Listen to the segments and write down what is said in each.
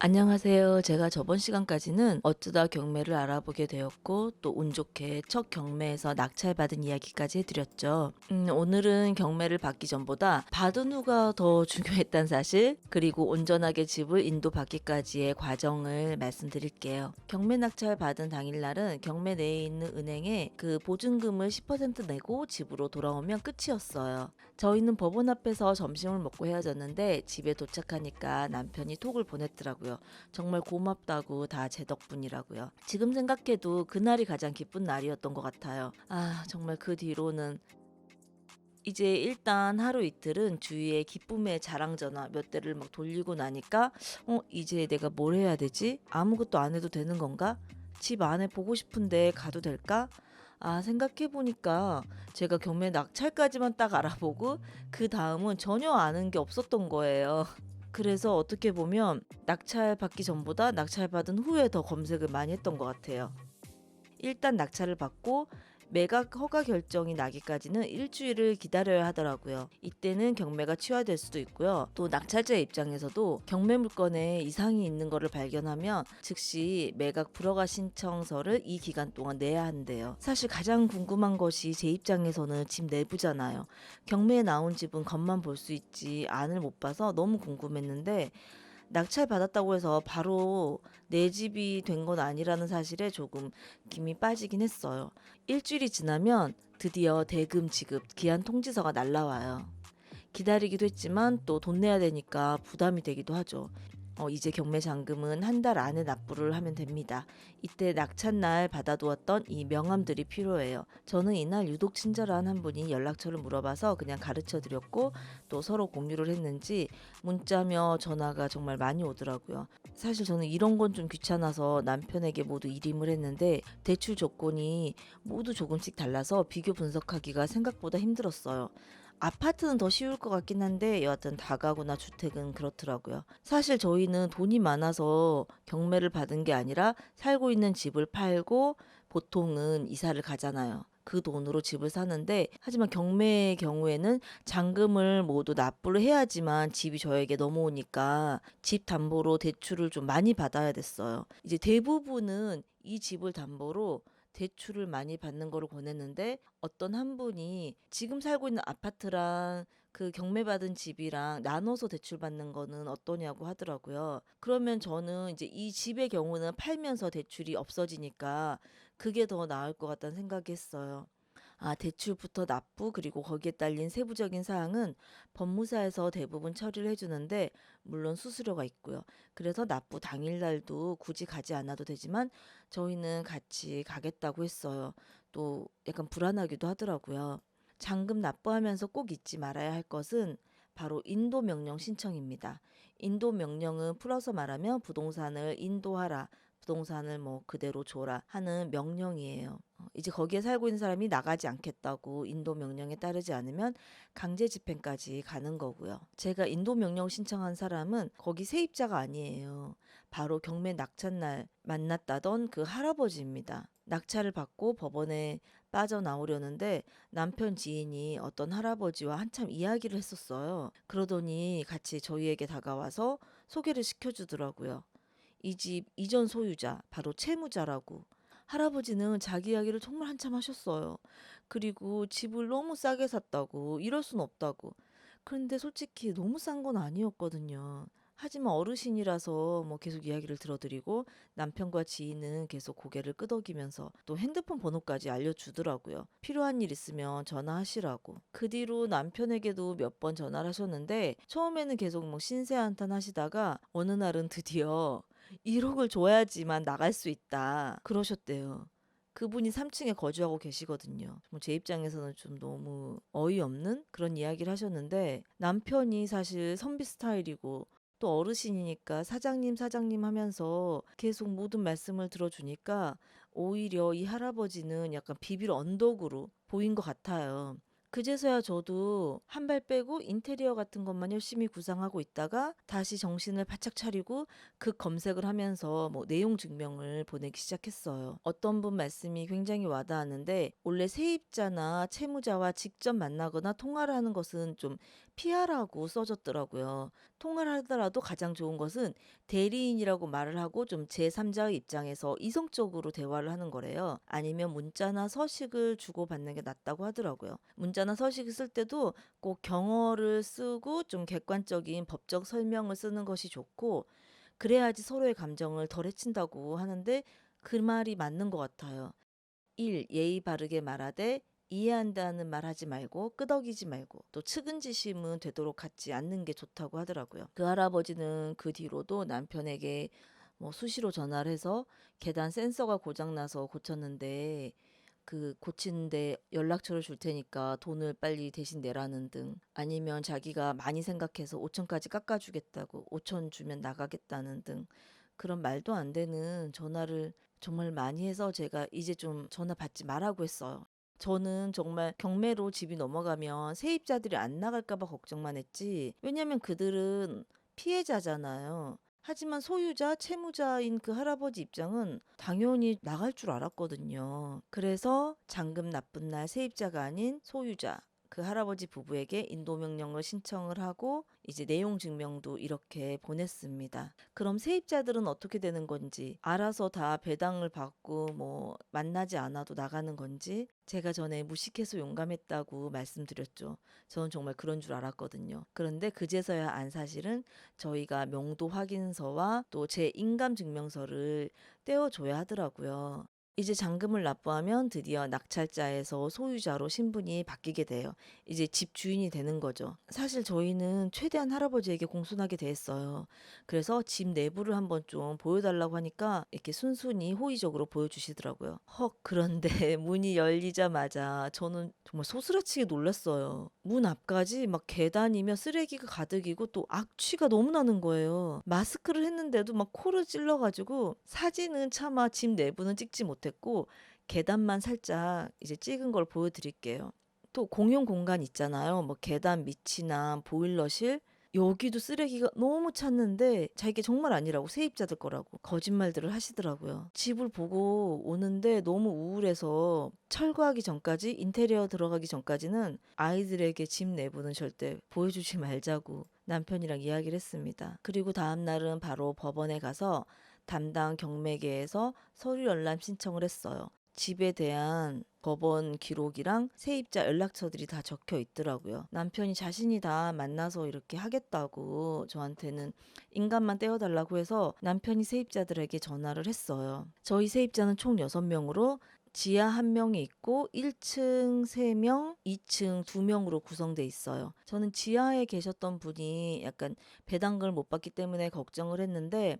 안녕하세요. 제가 저번 시간까지는 어쩌다 경매를 알아보게 되었고 또 운 좋게 첫 경매에서 낙찰받은 이야기까지 해드렸죠. 오늘은 경매를 받기 전보다 받은 후가 더 중요했단 사실, 그리고 온전하게 집을 인도받기까지의 과정을 말씀드릴게요. 경매 낙찰 받은 당일날은 경매 내에 있는 은행에 그 보증금을 10% 내고 집으로 돌아오면 끝이었어요. 저희는 법원 앞에서 점심을 먹고 헤어졌는데 집에 도착하니까 남편이 톡을 보냈더라고요. 정말 고맙다고, 다 제 덕분이라고요. 지금 생각해도 그날이 가장 기쁜 날이었던 것 같아요. 정말 그 뒤로는 이제 일단 하루 이틀은 주위에 기쁨의 자랑 전화 몇 대를 막 돌리고 나니까 이제 내가 뭘 해야 되지? 아무것도 안 해도 되는 건가? 집 안에 보고 싶은데 가도 될까? 생각해보니까 제가 경매 낙찰까지만 딱 알아보고 그 다음은 전혀 아는 게 없었던 거예요. 그래서 어떻게 보면 낙찰 받기 전보다 낙찰 받은 후에 더 검색을 많이 했던 것 같아요. 일단 낙찰을 받고 매각 허가 결정이 나기까지는 일주일을 기다려야 하더라고요. 이때는 경매가 취하될 수도 있고요. 또 낙찰자 입장에서도 경매 물건에 이상이 있는 것을 발견하면 즉시 매각 불허가 신청서를 이 기간 동안 내야 한대요. 사실 가장 궁금한 것이 제 입장에서는 집 내부잖아요. 경매에 나온 집은 겉만 볼 수 있지 안을 못 봐서 너무 궁금했는데 낙찰 받았다고 해서 바로 내 집이 된 건 아니라는 사실에 조금 김이 빠지긴 했어요. 일주일이 지나면 드디어 대금 지급 기한 통지서가 날라와요. 기다리기도 했지만 또 돈 내야 되니까 부담이 되기도 하죠. 이제 경매 잔금은 한 달 안에 납부를 하면 됩니다. 이때 낙찰날 받아두었던 이 명함들이 필요해요. 저는 이날 유독 친절한 한 분이 연락처를 물어봐서 그냥 가르쳐 드렸고 또 서로 공유를 했는지 문자며 전화가 정말 많이 오더라고요. 사실 저는 이런 건 좀 귀찮아서 남편에게 모두 일임을 했는데 대출 조건이 모두 조금씩 달라서 비교 분석하기가 생각보다 힘들었어요. 아파트는 더 쉬울 것 같긴 한데 여하튼 다가구나 주택은 그렇더라고요. 사실 저희는 돈이 많아서 경매를 받은 게 아니라 살고 있는 집을 팔고 보통은 이사를 가잖아요. 그 돈으로 집을 사는데 하지만 경매의 경우에는 잔금을 모두 납부를 해야지만 집이 저에게 넘어오니까 집 담보로 대출을 좀 많이 받아야 됐어요. 이제 대부분은 이 집을 담보로 대출을 많이 받는 거를 권했는데 어떤 한 분이 지금 살고 있는 아파트랑 그 경매받은 집이랑 나눠서 대출 받는 거는 어떠냐고 하더라고요. 그러면 저는 이제 이 집의 경우는 팔면서 대출이 없어지니까 그게 더 나을 것 같다는 생각이 했어요. 대출부터 납부 그리고 거기에 딸린 세부적인 사항은 법무사에서 대부분 처리를 해주는데 물론 수수료가 있고요. 그래서 납부 당일날도 굳이 가지 않아도 되지만 저희는 같이 가겠다고 했어요. 또 약간 불안하기도 하더라고요. 잔금 납부하면서 꼭 잊지 말아야 할 것은 바로 인도 명령 신청입니다. 인도 명령은 풀어서 말하면 부동산을 인도하라, 부동산을 뭐 그대로 줘라 하는 명령이에요. 이제 거기에 살고 있는 사람이 나가지 않겠다고 인도 명령에 따르지 않으면 강제 집행까지 가는 거고요. 제가 인도 명령 신청한 사람은 거기 세입자가 아니에요. 바로 경매 낙찰날 만났다던 그 할아버지입니다. 낙찰을 받고 법원에 빠져나오려는데 남편 지인이 어떤 할아버지와 한참 이야기를 했었어요. 그러더니 같이 저희에게 다가와서 소개를 시켜주더라고요. 이 집 이전 소유자, 바로 채무자라고. 할아버지는 자기 이야기를 정말 한참 하셨어요. 그리고 집을 너무 싸게 샀다고, 이럴 순 없다고. 그런데 솔직히 너무 싼 건 아니었거든요. 하지만 어르신이라서 뭐 계속 이야기를 들어드리고 남편과 지인은 계속 고개를 끄덕이면서 또 핸드폰 번호까지 알려주더라고요. 필요한 일 있으면 전화하시라고. 그 뒤로 남편에게도 몇 번 전화를 하셨는데 처음에는 계속 뭐 신세한탄 하시다가 어느 날은 드디어 1억을 줘야지만 나갈 수 있다 그러셨대요. 그분이 3층에 거주하고 계시거든요. 뭐 제 입장에서는 좀 너무 어이없는 그런 이야기를 하셨는데 남편이 사실 선비 스타일이고 또 어르신이니까 사장님 사장님 하면서 계속 모든 말씀을 들어주니까 오히려 이 할아버지는 약간 비빌 언덕으로 보인 것 같아요. 그제서야 저도 한 발 빼고 인테리어 같은 것만 열심히 구상하고 있다가 다시 정신을 바짝 차리고 그 검색을 하면서 뭐 내용 증명을 보내기 시작했어요. 어떤 분 말씀이 굉장히 와닿았는데 원래 세입자나 채무자와 직접 만나거나 통화를 하는 것은 좀 피하라고 써졌더라고요. 통화를 하더라도 가장 좋은 것은 대리인이라고 말을 하고 좀 제3자의 입장에서 이성적으로 대화를 하는 거래요. 아니면 문자나 서식을 주고받는 게 낫다고 하더라고요. 문자나 서식을 쓸 때도 꼭 경어를 쓰고 좀 객관적인 법적 설명을 쓰는 것이 좋고, 그래야지 서로의 감정을 덜 해친다고 하는데 그 말이 맞는 것 같아요. 1. 예의 바르게 말하되 이해한다는 말 하지 말고 끄덕이지 말고, 또 측은지심은 되도록 갖지 않는 게 좋다고 하더라고요. 그 할아버지는 그 뒤로도 남편에게 뭐 수시로 전화를 해서 계단 센서가 고장나서 고쳤는데 그 고치는데 연락처를 줄 테니까 돈을 빨리 대신 내라는 등, 아니면 자기가 많이 생각해서 5천까지 깎아주겠다고 5천 주면 나가겠다는 등, 그런 말도 안 되는 전화를 정말 많이 해서 제가 이제 좀 전화 받지 말라고 했어요. 저는 정말 경매로 집이 넘어가면 세입자들이 안 나갈까 봐 걱정만 했지, 왜냐면 그들은 피해자잖아요. 하지만 소유자, 채무자인 그 할아버지 입장은 당연히 나갈 줄 알았거든요. 그래서 잔금 나쁜 날 세입자가 아닌 소유자, 그 할아버지 부부에게 인도명령을 신청을 하고 이제 내용 증명도 이렇게 보냈습니다. 그럼 세입자들은 어떻게 되는 건지, 알아서 다 배당을 받고 뭐 만나지 않아도 나가는 건지, 제가 전에 무식해서 용감했다고 말씀드렸죠. 저는 정말 그런 줄 알았거든요. 그런데 그제서야 안 사실은 저희가 명도 확인서와 또 제 인감 증명서를 떼어줘야 하더라고요. 이제 잔금을 납부하면 드디어 낙찰자에서 소유자로 신분이 바뀌게 돼요. 이제 집 주인이 되는 거죠. 사실 저희는 최대한 할아버지에게 공손하게 대했어요. 그래서 집 내부를 한번 좀 보여달라고 하니까 이렇게 순순히 호의적으로 보여주시더라고요. 헉, 그런데 문이 열리자마자 저는 정말 소스라치게 놀랐어요. 문 앞까지 막 계단이며 쓰레기가 가득이고 또 악취가 너무 나는 거예요. 마스크를 했는데도 막 코를 찔러가지고 사진은 차마 집 내부는 찍지 못했고 계단만 살짝 이제 찍은 걸 보여드릴게요. 또 공용 공간 있잖아요. 뭐 계단 밑이나 보일러실, 여기도 쓰레기가 너무 찼는데 자기게 정말 아니라고, 세입자들 거라고 거짓말들을 하시더라고요. 집을 보고 오는데 너무 우울해서 철거하기 전까지, 인테리어 들어가기 전까지는 아이들에게 집 내부는 절대 보여주지 말자고 남편이랑 이야기를 했습니다. 그리고 다음 날은 바로 법원에 가서 담당 경매계에서 서류 열람 신청을 했어요. 집에 대한 법원 기록이랑 세입자 연락처들이 다 적혀 있더라고요. 남편이 자신이 다 만나서 이렇게 하겠다고 저한테는 인감만 떼어달라고 해서 남편이 세입자들에게 전화를 했어요. 저희 세입자는 총 6명으로 지하 1명이 있고 1층 3명, 2층 2명으로 구성돼 있어요. 저는 지하에 계셨던 분이 약간 배당금을 못 받기 때문에 걱정을 했는데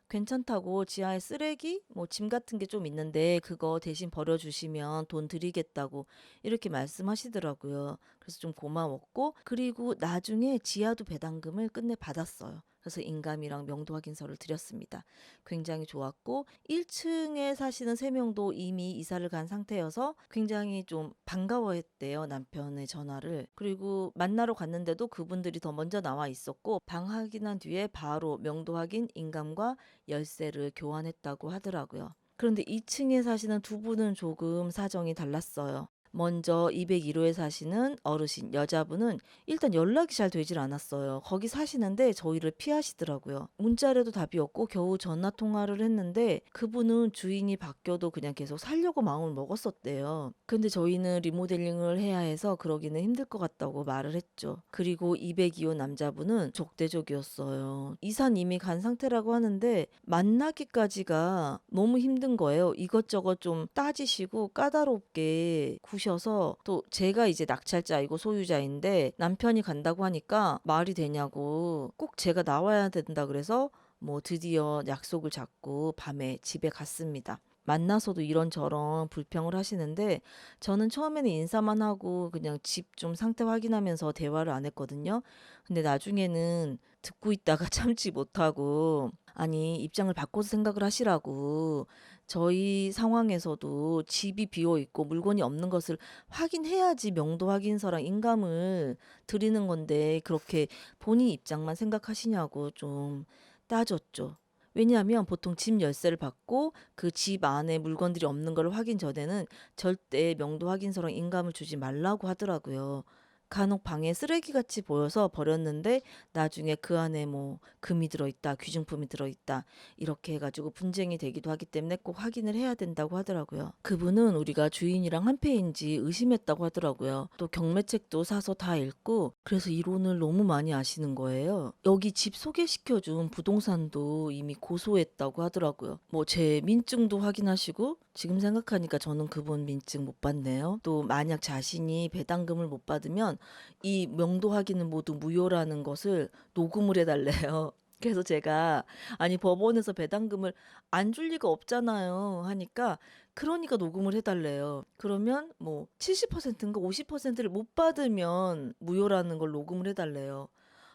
괜찮다고, 지하에 쓰레기 뭐 짐 같은 게 좀 있는데 그거 대신 버려주시면 돈 드리겠다고 이렇게 말씀하시더라고요. 그래서 좀 고마웠고, 그리고 나중에 지하도 배당금을 끝내 받았어요. 그래서 인감이랑 명도 확인서를 드렸습니다. 굉장히 좋았고 1층에 사시는 3명도 이미 이사를 간 상태여서 굉장히 좀 반가워했대요, 남편의 전화를. 그리고 만나러 갔는데도 그분들이 더 먼저 나와 있었고 방 확인한 뒤에 바로 명도 확인, 인감과 열쇠를 교환했다고 하더라고요. 그런데 2층에 사시는 두 분은 조금 사정이 달랐어요. 먼저 201호에 사시는 어르신 여자분은 일단 연락이 잘 되질 않았어요. 거기 사시는데 저희를 피하시더라고요. 문자라도 답이 없고 겨우 전화 통화를 했는데 그분은 주인이 바뀌어도 그냥 계속 살려고 마음을 먹었었대요. 근데 저희는 리모델링을 해야 해서 그러기는 힘들 것 같다고 말을 했죠. 그리고 202호 남자분은 족대족이었어요. 이사는 이미 간 상태라고 하는데 만나기까지가 너무 힘든 거예요. 이것저것 좀 따지시고 까다롭게 구셔서, 또 제가 이제 낙찰자이고 소유자인데 남편이 간다고 하니까 말이 되냐고 꼭 제가 나와야 된다 그래서 뭐 드디어 약속을 잡고 밤에 집에 갔습니다. 만나서도 이런저런 불평을 하시는데 저는 처음에는 인사만 하고 그냥 집 좀 상태 확인하면서 대화를 안 했거든요. 근데 나중에는 듣고 있다가 참지 못하고, 아니 입장을 바꿔서 생각을 하시라고, 저희 상황에서도 집이 비어 있고 물건이 없는 것을 확인해야지 명도 확인서랑 인감을 드리는 건데 그렇게 본인 입장만 생각하시냐고 좀 따졌죠. 왜냐하면 보통 집 열쇠를 받고 그 집 안에 물건들이 없는 걸 확인 전에는 절대 명도 확인서랑 인감을 주지 말라고 하더라고요. 간혹 방에 쓰레기같이 보여서 버렸는데 나중에 그 안에 뭐 금이 들어있다, 귀중품이 들어있다 이렇게 해 가지고 분쟁이 되기도 하기 때문에 꼭 확인을 해야 된다고 하더라고요. 그분은 우리가 주인이랑 한패인지 의심했다고 하더라고요. 또 경매책도 사서 다 읽고 그래서 이론을 너무 많이 아시는 거예요. 여기 집 소개시켜 준 부동산도 이미 고소했다고 하더라고요. 뭐 제 민증도 확인하시고 지금 생각하니까 저는 그분 민증 못 받네요. 또 만약 자신이 배당금을 못 받으면 이 명도 확인은 모두 무효라는 것을 녹음을 해달래요. 그래서 제가 아니 법원에서 배당금을 안 줄 리가 없잖아요 하니까 그러니까 녹음을 해달래요. 그러면 뭐 70%인가 50%를 못 받으면 무효라는 걸 녹음을 해달래요.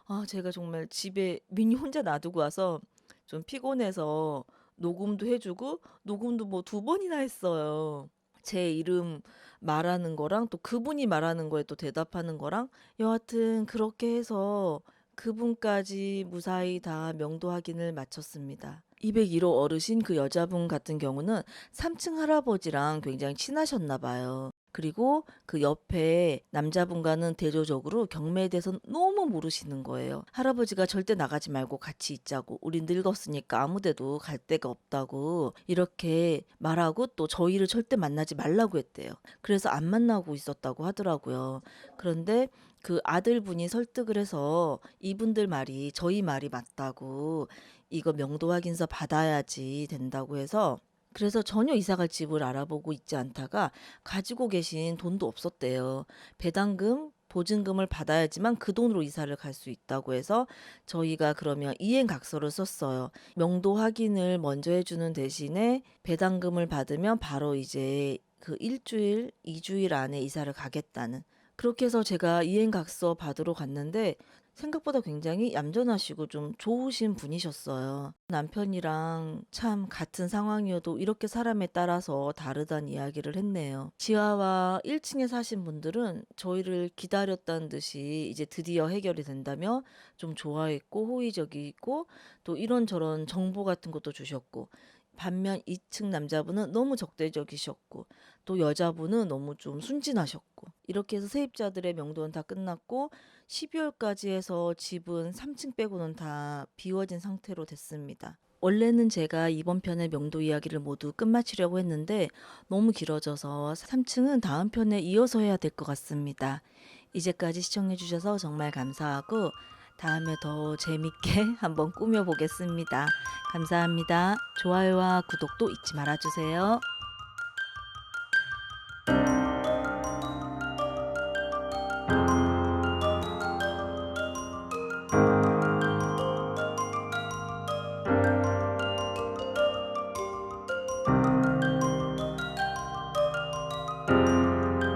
아 제가 정말 집에 미니 혼자 놔두고 와서 좀 피곤해서 녹음도 해주고 녹음도 뭐 2번이나 했어요. 제 이름 말하는 거랑 또 그분이 말하는 거에 또 대답하는 거랑 여하튼 그렇게 해서 그분까지 무사히 다 명도 확인을 마쳤습니다. 201호 어르신 그 여자분 같은 경우는 3층 할아버지랑 굉장히 친하셨나 봐요. 그리고 그 옆에 남자분과는 대조적으로 경매에 대해서 너무 모르시는 거예요. 할아버지가 절대 나가지 말고 같이 있자고, 우린 늙었으니까 아무 데도 갈 데가 없다고 이렇게 말하고 또 저희를 절대 만나지 말라고 했대요. 그래서 안 만나고 있었다고 하더라고요. 그런데 그 아들분이 설득을 해서 이분들 말이 저희 말이 맞다고 이거 명도 확인서 받아야지 된다고 해서 그래서 전혀 이사갈 집을 알아보고 있지 않다가 가지고 계신 돈도 없었대요. 배당금, 보증금을 받아야지만 그 돈으로 이사를 갈 수 있다고 해서 저희가 그러면 이행각서를 썼어요. 명도 확인을 먼저 해주는 대신에 배당금을 받으면 바로 이제 그 1주일, 2주일 안에 이사를 가겠다는. 그렇게 해서 제가 이행각서 받으러 갔는데 생각보다 굉장히 얌전하시고 좀 좋으신 분이셨어요. 남편이랑 참 같은 상황이어도 이렇게 사람에 따라서 다르다는 이야기를 했네요. 지하와 1층에 사신 분들은 저희를 기다렸다는 듯이 이제 드디어 해결이 된다며 좀 좋아했고 호의적이고 또 이런저런 정보 같은 것도 주셨고 반면 2층 남자분은 너무 적대적이셨고 또 여자분은 너무 좀 순진하셨고 이렇게 해서 세입자들의 명도는 다 끝났고 12월까지 해서 집은 3층 빼고는 다 비워진 상태로 됐습니다. 원래는 제가 이번 편의 명도 이야기를 모두 끝마치려고 했는데 너무 길어져서 3층은 다음 편에 이어서 해야 될 것 같습니다. 이제까지 시청해 주셔서 정말 감사하고 다음에 더 재밌게 한번 꾸며보겠습니다. 감사합니다. 좋아요와 구독도 잊지 말아주세요.